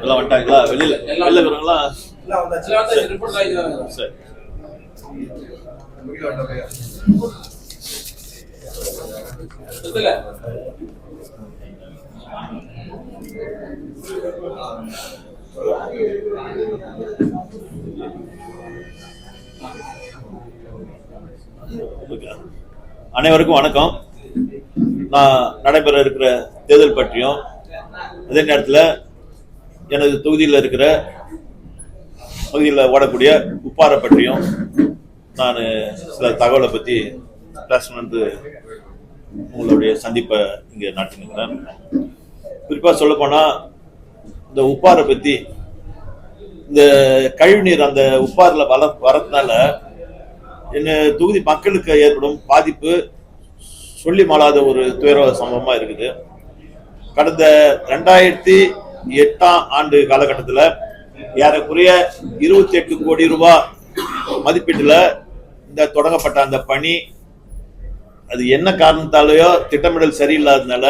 எல்லாம் வந்துட்டாங்களா? வெளியில இருக்கிறவங்களா? சரி. அனைவருக்கும் வணக்கம். நான் நடைபெற இருக்கிற தேர்தல் பற்றியும் அதே நேரத்தில் எனது தொகுதியில் இருக்கிற பகுதியில் ஓடக்கூடிய உப்பாரை பற்றியும் நான் சில தகவலை பற்றி பேசணும்னு உங்களுடைய சந்திப்பை இங்கே நடத்தினுக்கிறேன். குறிப்பாக சொல்லப்போனால் இந்த உப்பாரை பற்றி, இந்த கழிவுநீர் அந்த உப்பாரில் வரதுனால என்ன தொகுதி மக்களுக்கு ஏற்படும் பாதிப்பு சொல்லி மாளாத ஒரு துயர சம்பவமாக இருக்குது. கடந்த 2008ஆம் ஆண்டு காலகட்டத்தில் ஏறக்குறைய 28 கோடி ரூபாய் மதிப்பீட்டில் இந்த தொடங்கப்பட்ட அந்த பணி, அது என்ன காரணத்தாலேயோ திட்டமிடல் சரியில்லாததுனால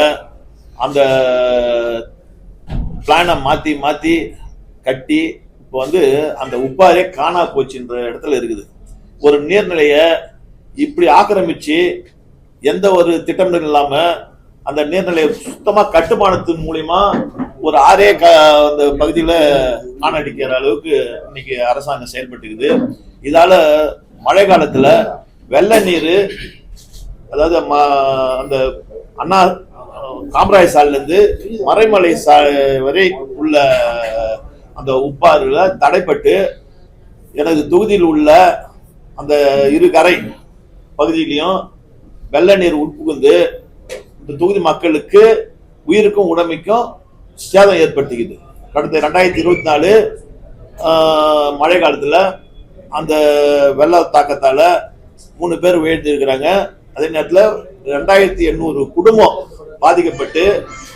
அந்த பிளானை மாற்றி கட்டி இப்போ அந்த உப்பாரே காணா போச்சுன்ற இடத்துல இருக்குது. ஒரு நீர்நிலையை இப்படி ஆக்கிரமிச்சு எந்த ஒரு திட்டமிடல் இல்லாம அந்த நீர்நிலையை சுத்தமா கட்டுமானத்தின் மூலியமா ஒரு ஆறே அந்த பகுதியில காணடிக்கிற அளவுக்கு இன்னைக்கு அரசாங்கம் செயல்பட்டுக்குது. இதால மழை காலத்துல வெள்ள நீர், அதாவது அந்த அண்ணா காமராஜ் சாலையில இருந்து மறைமலை வரை உள்ள அந்த உப்பாறுல தடைப்பட்டு எனது தொகுதியில் உள்ள அந்த இரு கரை பகுதியிலையும் வெள்ள நீர் உட்புகுந்து இந்த தொகுதி மக்களுக்கு உயிருக்கும் உடமைக்கும் சேதம் ஏற்படுத்திக்குது. கடந்த 2024 மழை காலத்துல அந்த வெள்ள தாக்கத்தால 3 பேர் உயிரிழந்திருக்கிறாங்க. அதே நேரத்தில் 2800 குடும்பம் பாதிக்கப்பட்டு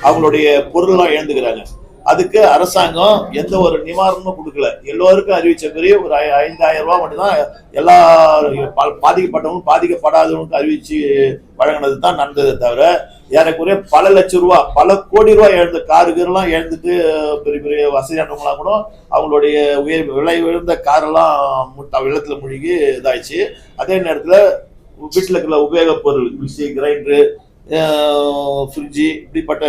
அவங்களுடைய பொருள்லாம் இழந்துக்கிறாங்க. அதுக்கு அரசாங்கம் எந்த ஒரு நிவாரணமும் கொடுக்கல. எல்லோருக்கும் அறிவிச்ச பெரிய ஒரு 5000 ரூபாய் மட்டும்தான் எல்லா பாதிக்கப்பட்டவங்களும் பாதிக்கப்படாதவங்களுக்கு அறிவிச்சு வழங்கினது தான் நடந்ததை தவிர, ஏறக்குறைய பல லட்சம் ரூபாய், பல கோடி ரூபாய் இழந்த காருகெல்லாம் இழந்துட்டு பெரிய பெரிய வசதியானவங்களாம் கூட அவங்களுடைய விலை உயர்ந்த காரெல்லாம் வெள்ளத்துல மூழ்கி இதாயிடுச்சு. அதே நேரத்தில் வீட்டில் இருக்கிற உபயோகப் பொருள், மிக்சி, கிரைண்டரு, ஃப்ரிட்ஜி, இப்படிப்பட்ட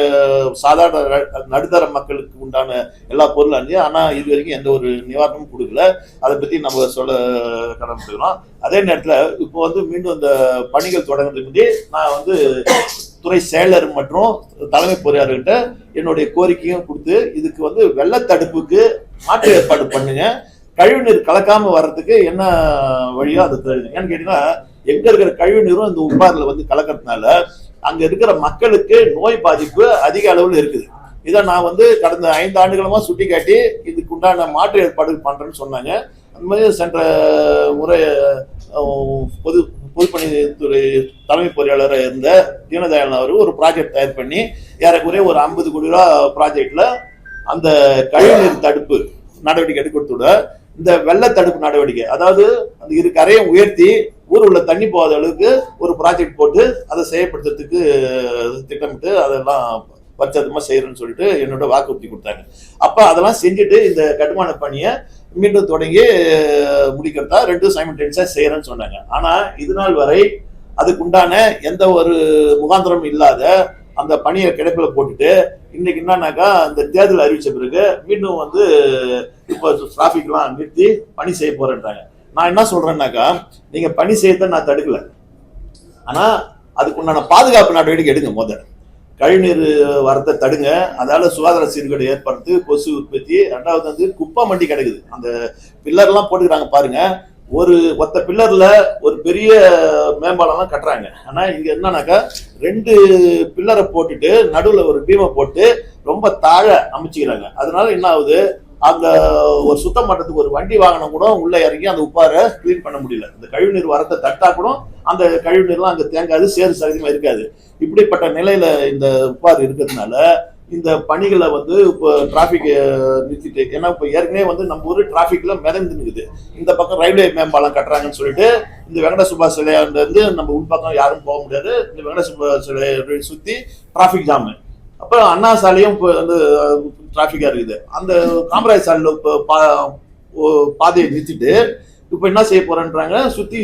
சாதாரண நடுத்தர மக்களுக்கு உண்டான எல்லா பொருளும் அஞ்சு. ஆனால் இது வரைக்கும் எந்த ஒரு நிவாரணமும் கொடுக்கல. அதை பற்றி நம்ம சொல்ல கடமைப்பட்டுக்கிறோம். அதே நேரத்தில் இப்போ மீண்டும் இந்த பணிகள் தொடங்குறதுக்கு முன்னாடி நான் துறை செயலர் மற்றும் தலைமை பொறியாளர்கிட்ட என்னுடைய கோரிக்கையும் கொடுத்து, இதுக்கு வெள்ளத்தடுப்புக்கு மாற்று ஏற்பாடு பண்ணுங்க, கழிவுநீர் கலக்காம வர்றதுக்கு என்ன வழியோ அதை தெரியுது. ஏன்னு கேட்டீங்கன்னா, எங்க இருக்கிற கழிவு நீரும் இந்த உப்பாரில் கலக்கிறதுனால அங்க இருக்கிற மக்களுக்கு நோய் பாதிப்பு அதிக அளவில் இருக்குது. இதை நான் கடந்த 5 ஆண்டுகளமா சுட்டி காட்டி இதுக்கு உண்டான மாற்று ஏற்பாடு பண்றேன்னு சொன்னாங்க. அந்த மாதிரி சென்ற முறை பொதுப்பணித்துறை தலைமை பொறியாளராக இருந்த தீனதயாளன் அவர் ஒரு ப்ராஜெக்ட் தயார் பண்ணி ஏறக்குறைய ஒரு 50 கோடி ரூபா ப்ராஜெக்ட்ல அந்த கழிவுநீர் தடுப்பு நடவடிக்கை எடுக்க கொடுத்துட இந்த வெள்ள தடுப்பு நடவடிக்கை, அதாவது அந்த இரு கரையை உயர்த்தி ஊர் உள்ள தண்ணி போகாத அளவுக்கு ஒரு ப்ராஜெக்ட் போட்டு அதை செயல்படுத்துறதுக்கு திட்டமிட்டு அதெல்லாம் பட்சமா செய்யறேன்னு சொல்லிட்டு என்னோட வாக்குறுதி கொடுத்தாங்க. அப்ப அதெல்லாம் செஞ்சுட்டு இந்த கட்டுமான பணியை மீண்டும் தொடங்கி முடிக்கிறதா 2 சைமல்டேனியஸா செய்யறேன்னு சொன்னாங்க. ஆனா இது நாள் வரை அதுக்குண்டான எந்த ஒரு முகாந்திரமும் இல்லாத அந்த பணியை கிடப்பில போட்டுட்டு இன்னைக்கு என்னன்னாக்கா இந்த தேர்தல் அறிவிச்ச பிறகு மீண்டும் இப்போ டிராபிக்லாம் நிறுத்தி பணி செய்ய போறேன்றாங்க. நான் என்ன சொல்றேன்னாக்கா, நீங்க பணி செய்யறத நான் தடுக்கல, ஆனா அதுக்கு உண்டான பாதுகாப்பு நடவடிக்கை எடுங்க. முதல் கழிவுநீர் வரத்தை தடுங்க, அதால சுகாதார சீர்கேடு ஏற்படுத்து, கொசு உற்பத்தி. 2வது குப்பை மண்டி கிடக்குது. அந்த பில்லர்லாம் போட்டுக்கிறாங்க பாருங்க, ஒரு ஒத்த பில்லர்ல ஒரு பெரிய மேம்பாலம்லாம் கட்டுறாங்க. ஆனா இங்க என்னன்னாக்கா 2 பில்லரை போட்டுட்டு நடுவுல ஒரு பீமை போட்டு ரொம்ப தாழ அமைச்சுக்கிறாங்க. அதனால என்ன ஆகுது, அந்த ஒரு சுத்தம் பண்றதுக்கு ஒரு வண்டி வாகனம் கூட உள்ள இறங்கி அந்த உப்பாரை கிளீன் பண்ண முடியல. இந்த கழிவுநீர் வரத்தை தட்டா கூட அந்த கழிவுநீர்லாம் அங்க தேங்காது, சேறு சகதியமா இருக்காது. இப்படிப்பட்ட நிலையில இந்த உப்பாறு இருக்கிறதுனால இந்த பணிகளை வந்து இப்போ டிராபிக் நிறுத்திட்டு, ஏன்னா இப்போ ஏற்கனவே வந்து நம்ம ஊர் டிராபிக்ல மிதந்து நிற்குது. இந்த பக்கம் ரயில்வே மேம்பாலம் கட்டுறாங்கன்னு சொல்லிட்டு இந்த வெங்கட சுபாஷ் சிலையாண்டு இருந்து நம்ம உள்பக்கம் யாரும் போக முடியாது. இந்த வெங்கட சுபாஷ் சிலையை சுத்தி டிராபிக் ஜாமு. அப்போ அண்ணா சாலையும் இப்போ வந்து டிராபிக்கா இருக்குது. அந்த காமராஜ் சாலையில் பாதையை நிறுத்திட்டு இப்ப என்ன செய்ய போறேன்றாங்க, சுத்தி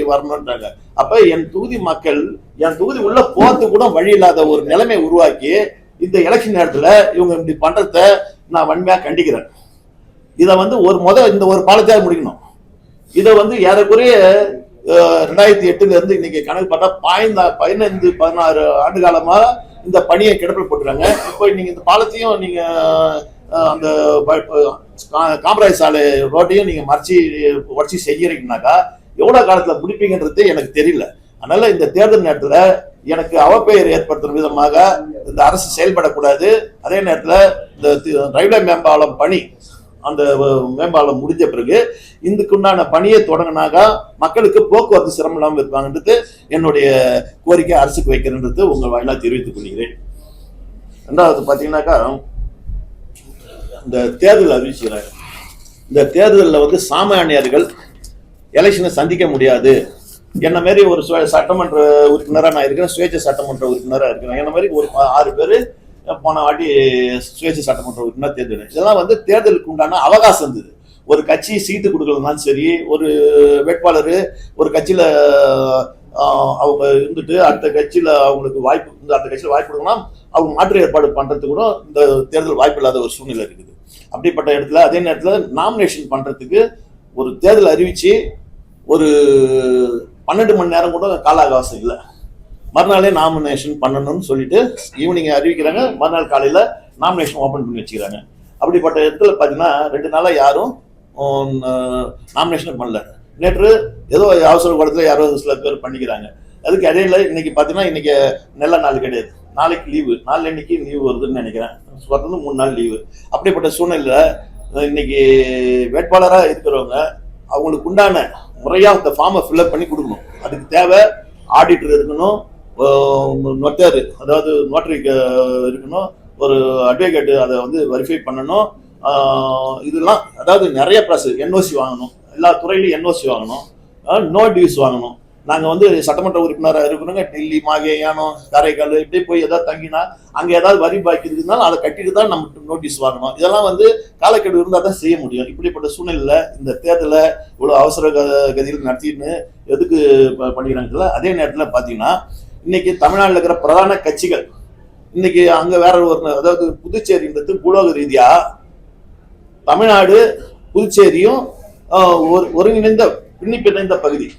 வரணும்ன்றாங்க. அப்ப என் தொகுதி மக்கள் என் தொகுதி உள்ள போறதுக்கு கூட வழி இல்லாத ஒரு நிலைமை உருவாக்கி இந்த எலெக்ஷன் நேரத்துல இவங்க இப்படி பண்றத நான் வன்மையா கண்டிக்கிறேன். இதை வந்து இந்த ஒரு பாலத்தையாவது முடிக்கணும். இதை வந்து ஏறக்குறைய 2008 இருந்து இன்னைக்கு கணக்கு பார்த்தா 15-16 ஆண்டு காலமா இந்த பணியை கிடப்பில் போட்டுருக்காங்க. இப்போ நீங்க இந்த பாலத்தையும் நீங்க அந்த காமராஜ் சாலை ரோட்டையும் நீங்க மறைச்சி செய்யறீங்கன்னாக்கா எவ்வளவு காலத்துல முடிப்பீங்கன்றது எனக்கு தெரியல. அதனால இந்த தேர்தல் நேரத்துல எனக்கு அவப்பெயர் ஏற்படுத்தும் விதமாக இந்த அரசு செயல்படக்கூடாது. அதே நேரத்துல இந்த ரயில்வே மேம்பாலம் பணி, அந்த மேம்பாலம் முடிஞ்ச பிறகு இதுக்குண்டான பணியை தொடங்கினாக்கா மக்களுக்கு போக்குவரத்து சிரமம் இல்லாமல் இருப்பாங்கன்றது என்னுடைய கோரிக்கை அரசுக்கு வைக்கிறன்றது உங்கள் வாயிலா தெரிவித்துக் கொள்கிறேன். ரெண்டாவது பாத்தீங்கன்னாக்கா இந்த தேர்தல் அறிவிச்சுக்கிறாங்க. இந்த தேர்தலில் வந்து சாமானியர்கள் எலெக்ஷனை சந்திக்க முடியாது. என்ன மாதிரி ஒரு சட்டமன்ற உறுப்பினராக நான் இருக்கிறேன், சுயேட்சை சட்டமன்ற உறுப்பினராக இருக்கிறேன். என்ன மாதிரி ஒரு 6 பேர் போன வாட்டி சுயேட்சை சட்டமன்ற உறுப்பினர் தேர்தல். இதெல்லாம் வந்து தேர்தலுக்கு உண்டான அவகாசம் இருந்தது. ஒரு கட்சி சீட்டு கொடுக்கலனாலும் சரி, ஒரு வேட்பாளர் ஒரு கட்சியில அவங்க இருந்துட்டு அடுத்த கட்சியில அவங்களுக்கு வாய்ப்பு அடுத்த கட்சியில வாய்ப்பு கொடுக்கணும், அவங்க மாற்று ஏற்பாடு பண்றதுக்கு கூட இந்த தேர்தல் வாய்ப்பு இல்லாத ஒரு சூழ்நிலை இருக்குது. அப்படிப்பட்ட இடத்துல அதே நேரத்தில் நாமினேஷன் பண்றதுக்கு ஒரு தேர்தல் அறிவிச்சு ஒரு 12 மணி நேரம் கூட கால அவகாசம் இல்லை. மறுநாளே நாமினேஷன் பண்ணணும்னு சொல்லிட்டு ஈவினிங் அறிவிக்கிறாங்க, மறுநாள் காலையில நாமினேஷன் ஓபன் பண்ணி வச்சுக்கிறாங்க. அப்படிப்பட்ட இடத்துல பார்த்தீங்கன்னா 2 நாளா யாரும் நாமினேஷன் பண்ணல. நேற்று ஏதோ அவசர கூடத்துல யாரோ சில பேர் பண்ணிக்கிறாங்க. அதுக்கு இடையில இன்னைக்கு பார்த்தீங்கன்னா இன்னைக்கு நல்ல நாள் கிடையாது, நாளைக்கு லீவு, நாளைக்கு லீவு வருதுன்னு நினைக்கிறேன், 3 நாள் லீவு. அப்படிப்பட்ட சூழ்நிலையில இன்னைக்கு வேட்பாளராக இருக்கிறவங்க அவங்களுக்கு உண்டான முறையா இந்த ஃபார்மை ஃபில்அப் பண்ணி கொடுக்கணும். அதுக்கு தேவை ஆடிட்டர் இருக்கணும், நொட்டர் அதாவது நோட்டரி இருக்கணும், ஒரு அட்வொகேட் அதை வந்து வெரிஃபை பண்ணணும். இதெல்லாம் அதாவது நிறைய ப்ராசஸ், என்ஓசி வாங்கணும், எல்லா துறையிலையும் என்ஓசி வாங்கணும், நோ டியூஸ் வாங்கணும். நாங்கள் வந்து சட்டமன்ற உறுப்பினராக இருக்கிறோங்க, டெல்லி, மாகே, யானம், காரைக்கால் இப்படி போய் ஏதாவது தங்கினா அங்கே ஏதாவது வரி பாக்கி இருக்குதுனாலும் அதை கட்டிட்டு தான் நம்ம நோட்டீஸ் வாங்கணும். இதெல்லாம் வந்து காலக்கெடு இருந்தால் தான் செய்ய முடியும். இப்படிப்பட்ட சூழ்நிலையில் இந்த தேர்தலை இவ்வளோ அவசர கதியில் நடத்தின்னு எதுக்கு பண்ணிக்கிறாங்கல்ல. அதே நேரத்தில் பார்த்தீங்கன்னா இன்னைக்கு தமிழ்நாட்டில் இருக்கிற பிரதான கட்சிகள் இன்னைக்கு அங்கே வேற ஒரு, அதாவது புதுச்சேரின்றது பூலோக ரீதியா தமிழ்நாடு புதுச்சேரியும் ஒருங்கிணைந்த பின்னிப்பிணைந்த பகுதி.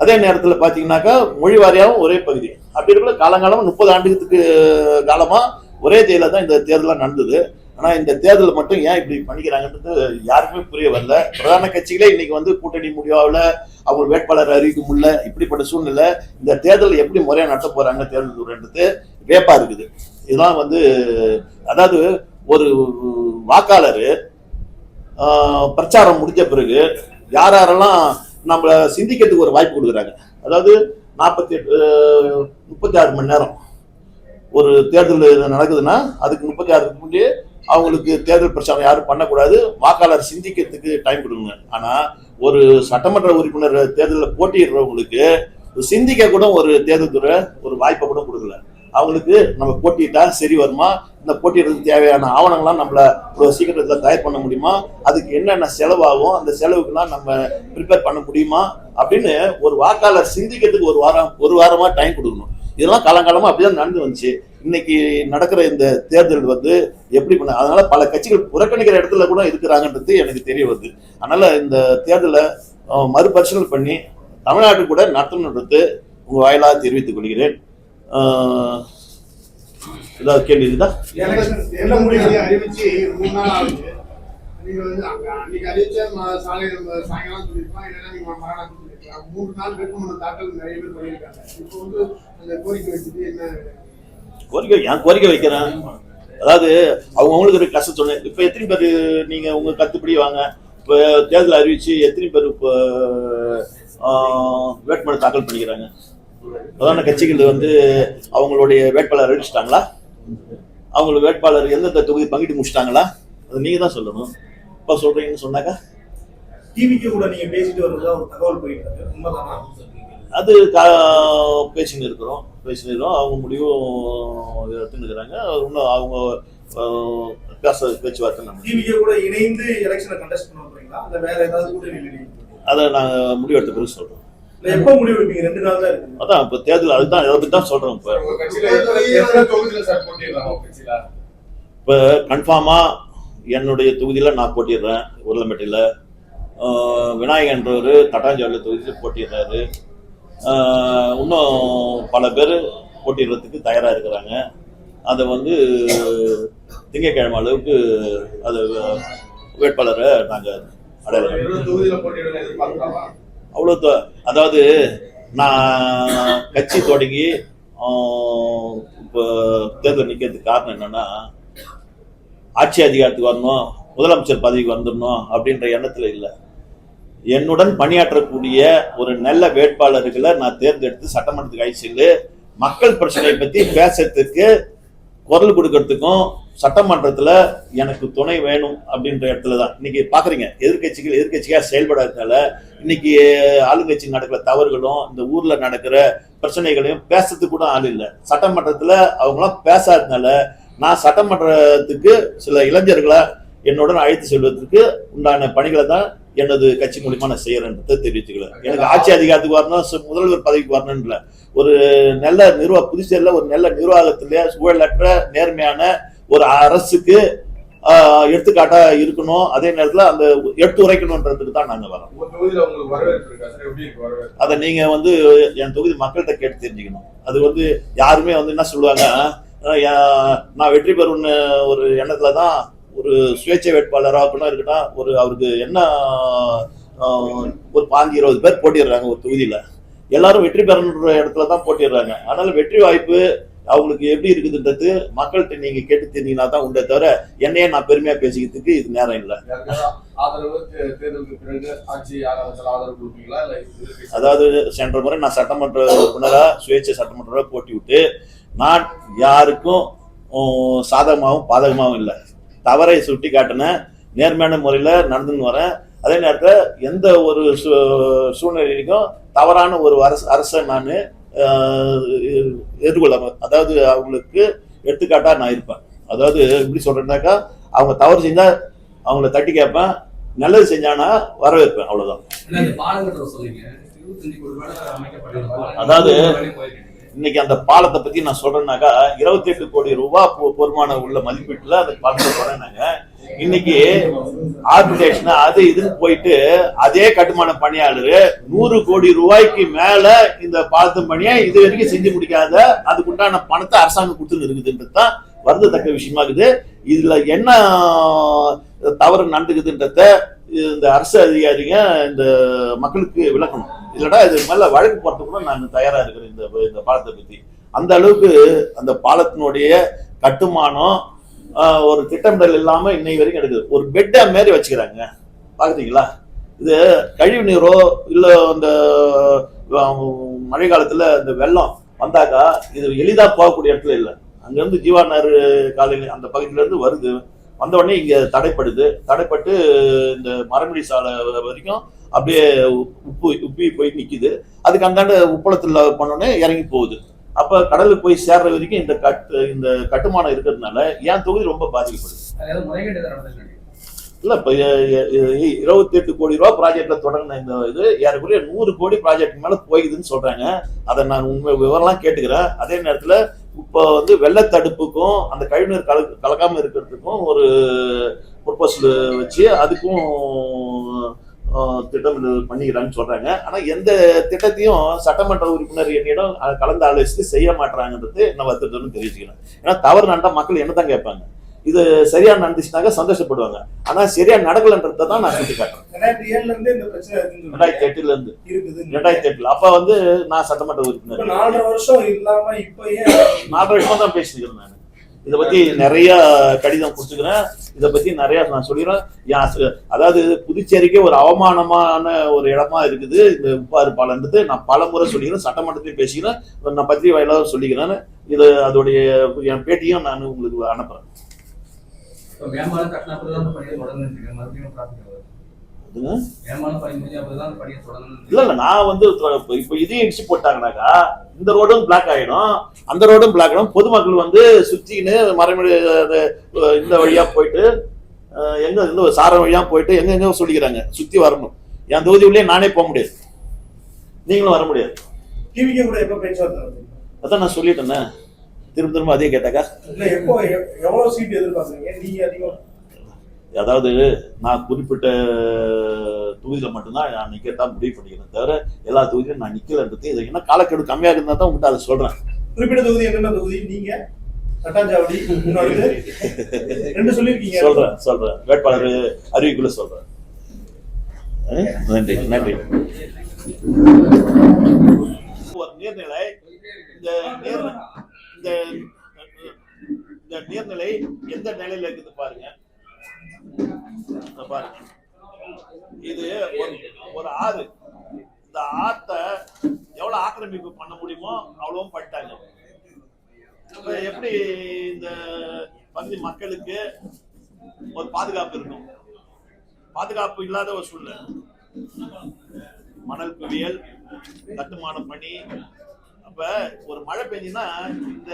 அதே நேரத்தில் பார்த்தீங்கன்னாக்கா மொழி வாரியாகவும் ஒரே பகுதி. அப்படி இருக்கிற காலங்காலமாக 30 ஆண்டுகளுக்கு காலமா ஒரே தேதியில தான் இந்த தேர்தலாம் நடந்தது. ஆனால் இந்த தேர்தல் மட்டும் ஏன் இப்படி பண்ணிக்கிறாங்கன்றது யாருக்குமே புரிய வரல. பிரதான கட்சிகளே இன்னைக்கு வந்து கூட்டணி முடிவாவில் அவங்க வேட்பாளர் அறிவிக்க முடியல. இப்படிப்பட்ட சூழ்நிலை இந்த தேர்தல் எப்படி முறையாக நடத்த போறாங்க தேர்தல் துறைன்றது வேப்பா இருக்குது. இதெல்லாம் வந்து அதாவது ஒரு வாக்காளர் பிரச்சாரம் முடிஞ்ச பிறகு யாரெல்லாம் நம்மளை சிந்திக்கிறதுக்கு ஒரு வாய்ப்பு கொடுக்குறாங்க. அதாவது 36 மணி நேரம் ஒரு தேர்தல் நடக்குதுன்னா அதுக்கு 36 முன்னாடியே அவங்களுக்கு தேர்தல் பிரச்சாரம் யாரும் பண்ணக்கூடாது, வாக்காளர் சிந்திக்கிறதுக்கு டைம் கொடுங்க. ஆனா ஒரு சட்டமன்ற உறுப்பினர் தேர்தலில் போட்டியிடுறவங்களுக்கு சிந்திக்க கூட ஒரு தேர்தல் துறை ஒரு வாய்ப்பை கூட கொடுக்கல. அவங்களுக்கு நம்ம போட்டிட்டா சரி வருமா, இந்த போட்டியிடுறதுக்கு தேவையான ஆவணங்கள்லாம் நம்மள ஒரு சீக்கிரத்தில் தயார் பண்ண முடியுமா, அதுக்கு என்னென்ன செலவாகும், அந்த செலவுக்கெல்லாம் நம்ம ப்ரிப்பேர் பண்ண முடியுமா அப்படின்னு ஒரு வாக்காளர் சிந்திக்கிறதுக்கு ஒரு வாரமா டைம் கொடுக்கணும். இதெல்லாம் காலங்காலமா அப்படிதான் நடந்து வந்துச்சு. இன்னைக்கு நடக்கிற இந்த தேர்தல் வந்து எப்படி பண்ண, அதனால பல கட்சிகள் புறக்கணிக்கிற இடத்துல கூட இருக்கிறாங்கன்றது எனக்கு தெரிய வருது. அதனால இந்த தேர்தலை மறுபரிசீலனை பண்ணி தமிழ்நாட்டு கூட நடத்தணுன்றது உங்க வாயிலாக தெரிவித்துக் கொள்கிறேன். ஏதாவது கேள்வி இருக்குதா? அறிவிச்சு 3 நாள் ஆகுது. நீங்க வந்து அன்னைக்கு அறிவிச்ச சாயங்காலம் சொல்லிருக்கலாம், இல்லைன்னா நீங்க மரணம் சொல்லிருக்கலாம். 3 நாள் வேட்புமனு தாக்கல் நிறைய பேர் பண்ணியிருக்காங்க. இப்போ வந்து அந்த கோரிக்கை வச்சுட்டு என்ன கோரிக்கை? ஏன் கோரிக்கை வைக்கிறேன்? அதாவது அவங்களுக்கு ஒரு கஷ்டம் சொன்னேன். இப்ப எத்தனை பேர் நீங்க உங்க கத்துப்படி வாங்க, இப்ப தேர்தல் அறிவிச்சு எத்தனை பேர் இப்ப வேட்புமனு தாக்கல் பண்ணிக்கிறாங்க? பிரதான கட்சிகள் வந்து அவங்களுடைய வேட்பாளர் அறிவிச்சிட்டாங்களா? அவங்களோட வேட்பாளர் எந்தெந்த தொகுதி பங்கிட்டு முடிச்சிட்டாங்களா? அது நீங்க தான் சொல்லணும். இப்ப சொல்றீங்கன்னு சொன்னாக்கா டிவிக்கு கூட நீங்க பேசிட்டு வரதா ஒரு தகவல் போயிட்டு உண்மைதானா? அது பேசின்னு இருக்கிறோம். அவங்க முடிவும் எடுத்துக்கிறாங்க. இன்னும் அவங்க பேச்சுவார்த்தை டிவிக்கு கூட இணைந்து எலெக்ஷனை கண்டெஸ்ட் பண்ண போறீங்களா? இல்ல வேற ஏதாவது கூட்டணி? அதை நாங்க முடிவெடுத்த பிறகு சொல்றோம். எப்ப முடிவு எடுப்பீங்க? 2 நாள் தான் இருக்கு. அதான் இப்ப தேர்தல், அதுதான் இதை பத்தி தான் சொல்றோம். இப்ப கன்ஃபார்மா என்னுடைய தொகுதியில நான் போட்டிடுறேன். உருளம்பேட்டையில விநாயகன்றவர் தட்டாஞ்சாவடி தொகுதியில் போட்டிடுறாரு. இன்னும் பல பேர் போட்டிடுறதுக்கு தயாராக இருக்கிறாங்க. அதை வந்து திங்கட்கிழமை அளவுக்கு அது வேட்பாளரை நாங்கள் அடையாளம் அவ்வளோ. அதாவது நான் கட்சி தொடங்கி இப்போ தேர்தல் நிற்கிறதுக்கு காரணம் என்னன்னா, ஆட்சி அதிகாரத்துக்கு வரணும், முதலமைச்சர் பதவிக்கு வந்துடணும் அப்படின்ற எண்ணத்தில் இல்லை. என்னுடன் பணியாற்றக்கூடிய ஒரு நல்ல வேட்பாளர்களை நான் தேர்ந்தெடுத்து சட்டமன்றத்துக்கு அழைச்சிட்டு மக்கள் பிரச்சனையை பற்றி பேசுறதுக்கு, குரல் கொடுக்கறதுக்கும் சட்டமன்றத்தில் எனக்கு துணை வேணும் அப்படின்ற இடத்துல தான் இன்னைக்கு பார்க்குறீங்க. எதிர்கட்சியாக செயல்படாததுனால இன்னைக்கு ஆளுங்கட்சி நடக்கிற தவறுகளும் இந்த ஊரில் நடக்கிற பிரச்சனைகளையும் பேசுறதுக்கு கூட ஆள் இல்லை. சட்டமன்றத்தில் அவங்களாம் பேசாததுனால நான் சட்டமன்றத்துக்கு சில இளைஞர்களை என்னுடன் அழைத்து செல்வதற்கு உண்டான பணிகளை தான் எனது கட்சி மூலியமா நான் செய்யறேன்றதை தெரிவிச்சுக்கிறேன். எனக்கு ஆட்சி அதிகாரத்துக்கு வரணும், முதல்வர் பதவிக்கு வரணும்ல, ஒரு நல்ல புதுச்சேரியில் ஒரு நல்ல நிர்வாகத்திலே சூழலற்ற நேர்மையான ஒரு அரசுக்கு எடுத்துக்காட்டா இருக்கணும். அதே நேரத்தில் அந்த எடுத்து உரைக்கணும்ன்றதுக்கு தான் நாங்க வரோம். அதை நீங்க வந்து என் தொகுதி மக்கள்கிட்ட கேட்டு தெரிஞ்சுக்கணும். அது வந்து யாருமே வந்து என்ன சொல்லுவாங்க, நான் வெற்றி பெறும்னு ஒரு எண்ணத்துல தான் ஒரு சுயேட்சை வேட்பாளராக இருக்கட்டும், ஒரு அவருக்கு என்ன ஒரு 15-20 பேர் போட்டிடுறாங்க ஒரு தொகுதியில. எல்லாரும் வெற்றி பெறன்ற இடத்துல தான் போட்டிடுறாங்க. அதனால வெற்றி வாய்ப்பு அவங்களுக்கு எப்படி இருக்குதுன்றது மக்கள்கிட்ட நீங்க கேட்டு தெரிஞ்சீங்கன்னா தான் உண்டே தவிர என்னையே நான் பெருமையா பேசிக்கிறதுக்கு இது நேரம் இல்லை. அதாவது சென்ற முறை நான் சட்டமன்ற உறுப்பினரா சுயேட்சை சட்டமன்ற போட்டி விட்டு நான் யாருக்கும் சாதகமாகவும் பாதகமாகவும் இல்லை, தவறை சுட்டி காட்டின நேர்மையான முறையில் நடந்துன்னு வரேன். அதே நேரத்தில் எந்த ஒரு சூழ்நிலைக்கும் தவறான ஒரு அரசை நான் எதிர்கொள்ளாம, அதாவது அவங்களுக்கு எடுத்துக்காட்டா நான் இருப்பேன். அதாவது எப்படி சொல்றேன்னாக்கா, அவங்க தவறு செஞ்சா அவங்கள தட்டி கேட்பேன், நல்லது செஞ்சானா வரவேற்பேன், அவ்வளவுதான். அதாவது இன்னைக்கு அந்த பாலத்தை பத்தி நான் சொல்றேன்னாக்கா 28 கோடி ரூபாய் பொறுமான உள்ள மதிப்பீட்டுல அந்த பாலத்தை தொடங்கினாங்க. இன்னைக்கு ஆர்பிட்ரேஷன் அது இதுன்னு போயிட்டு அதே கட்டுமான பணியாளர் 100 கோடி ரூபாய்க்கு மேல இந்த பாலத்தின் பணியை இது வரைக்கும் செஞ்சு முடிக்காத, அதுக்குண்டான பணத்தை அரசாங்கம் கொடுத்துன்னு இருக்குதுன்றது தான் வருந்தத்தக்க விஷயமா இருக்குது. இதுல என்ன தவறு நடந்துக்குதுன்றத இந்த அரசு அதிகாரிங்க இந்த மக்களுக்கு விளக்கணும். இல்லடா இது மேல வழக்கு போறது கூட நான் தயாரா இருக்கிறேன் இந்த பாலத்தை பத்தி. அந்த அளவுக்கு அந்த பாலத்தினுடைய கட்டுமானம் ஒரு திட்டமிடல் இல்லாம இன்னை வரைக்கும் எடுக்குது. ஒரு பெட்டை மாரி வச்சுக்கிறாங்க, பாக்குறீங்களா? இது கழிவு நீரோ இல்ல அந்த மழை காலத்துல இந்த வெள்ளம் வந்தாக்கா இது எளிதா போகக்கூடிய இடத்துல இல்லை. அங்க இருந்து ஜீவாநகர் காலனி அந்த பகுதியில இருந்து வருது, வந்த உடனே இங்க தடைப்பட்டு இந்த மரமிடி சாலை வரைக்கும் அப்படியே உப்பி போய் நிக்குது. அதுக்கு அந்தாண்ட உப்பளத்துல பண்ணோடனே இறங்கி போகுது. அப்ப கடலுக்கு போய் சேர்ற வரைக்கும் இந்த கட்டுமானம் இருக்கிறதுனால என் தொகுதி ரொம்ப பாதிக்கப்படுது. இல்ல இப்ப 28 கோடி ரூபாய் ப்ராஜெக்ட்ல தொடங்கின இந்த இது ஏறக்குறைய 100 கோடி ப்ராஜெக்ட் மேல போயிடுதுன்னு சொல்றாங்க. அதை நான் உண்மை விவரம்லாம் கேட்டுக்கிறேன். அதே நேரத்துல இப்போ வந்து வெள்ளத்தடுப்புக்கும் அந்த கழிவுநீர் கலக்காம இருக்கிறதுக்கும் ஒரு ப்ரொபோசல் வச்சு அதுக்கும் திட்டம் பண்ணிக்கிறான்னு சொல்றாங்க. ஆனா எந்த திட்டத்தையும் சட்டமன்ற உறுப்பினர் என்னிடம் கலந்து ஆலோசித்து செய்ய மாட்டாங்கன்றது என்ன வருத்தம்னு தெரிவிச்சுக்கிறேன். ஏன்னா தவறு நடந்தா மக்கள் என்ன தான் கேட்பாங்க, இது சரியா நடந்துச்சுனாக்க சந்தோஷப்படுவாங்க. ஆனா சரியா நடக்கலன்றதை தான் நான் சுட்டி காட்டுறேன். 2008 இருந்து 2008 அப்ப வந்து நான் சட்டமன்ற உறுப்பினர் 4.5 வருஷம் தான் பேசிக்கிறேன். நான் இதை பத்தி நிறைய கடிதம் கொடுத்துக்கிறேன். இதை பத்தி நிறைய நான் சொல்லிடுறேன். அதாவது புதுச்சேரிக்கே ஒரு அவமானமான ஒரு இடமா இருக்குது இந்த உப்பாறு பாலன்றது. நான் பல முறை சொல்லிக்கிறேன், சட்டமன்றத்தையும் பேசிக்கிறேன், நான் பத்திரிகை வாயிலாக சொல்லிக்கிறேன். இது அதோடைய என் பேட்டியும் நான் உங்களுக்கு அனுப்புறேன். இல்ல நான் வந்து இப்ப இதையும் இடிச்சு போட்டாங்கன்னாக்கா இந்த ரோடும் பிளாக் ஆயிடும், அந்த ரோடும் பிளாக் ஆயிடும். பொதுமக்கள் வந்து சுத்தின்னு மரமடி இந்த வழியா போயிட்டு எங்க இந்த சாரம் வழியா போயிட்டு எங்க எங்க சொல்லிக்கிறாங்க சுத்தி வரணும். என் தொகுதி உள்ளே நானே போக முடியாது, நீங்களும் வர முடியாது. டிவிக்கு கூட எப்ப பேச்சுவார்த்தை? அதான் நான் சொல்லிட்டேன், திரும்ப திரும்ப அதே கேட்டாக்கா. இல்ல எப்போ எவ்வளவு சீட் எதிர்பார்க்குறீங்க நீங்க? அதிகம் அதாவது நான் குறிப்பிட்ட தொகுதியில மட்டும்தான் நான் நிக்கத்தான் முடிவு பண்ணிக்கிறேன், தவிர எல்லா தொகுதியிலும் நான் நிக்கலன்றது. இது என்ன காலக்கெடு கம்மியா இருந்தா தான் உங்கள்கிட்ட அதை சொல்றேன். குறிப்பிட்ட தொகுதி என்னென்ன தொகுதி? நீங்க தட்டாஞ்சாவடி ரெண்டு சொல்லிருக்கீங்க. சொல்றேன் வேட்பாளர் அறிவிக்குள்ள சொல்றேன். நன்றி நன்றி. ஒரு நீர்நிலை, இந்த நீர்நிலை எந்த நிலையில இருக்குது பாருங்க. பாருங்க, இது ஒரு ஆறு. இந்த ஆத்தை எவ்வளவு ஆக்கிரமிப்பு பண்ண முடியுமோ அவ்வளவும் பண்ணிட்டாங்க. எப்படி இந்த பகுதி மக்களுக்கு ஒரு பாதுகாப்பு இருக்கும்? பாதுகாப்பு இல்லாத ஒரு சூழ்நிலை. மணல் குவியல், கட்டுமான பணி. அப்ப ஒரு மழை பெஞ்சுன்னா இந்த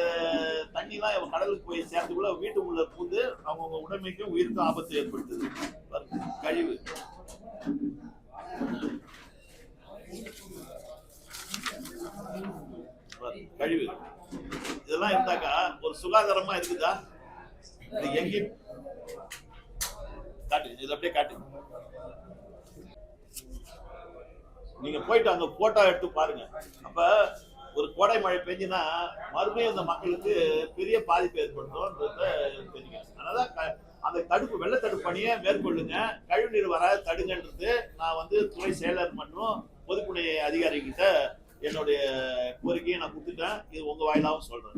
தண்ணிலாம் கடலுக்கு போய் சேர்ந்துக்குள்ள வீட்டுக்குள்ள பூந்து அவங்க உடமைக்கும் உயிருக்கும் ஆபத்து ஏற்படுத்துது. கழிவு கழிவு இதெல்லாம் இருந்தாக்கா ஒரு சுகாதாரமா இருக்குதா? இது எங்கேயும் காட்டு, இது அப்படியே காட்டு. நீங்க போயிட்டு அங்க போட்டோ எடுத்து பாருங்க. அப்ப ஒரு கோடை மழை பெஞ்சுன்னா மறுபடியும் அந்த மக்களுக்கு பெரிய பாதிப்பு ஏற்படுத்தும் தெரியும். அதனால அந்த தடுப்பு வெள்ள தடுப்பு பணியை மேற்கொள்ளுங்க, கழிவுநீர் வராது தடுங்கன்றது நான் வந்து துறை செயலர் மற்றும் பொதுப்பணி அதிகாரிகிட்ட என்னுடைய கோரிக்கையை நான் கொடுத்துட்டேன். இது உங்க வாயிலாகவும் சொல்றேன்.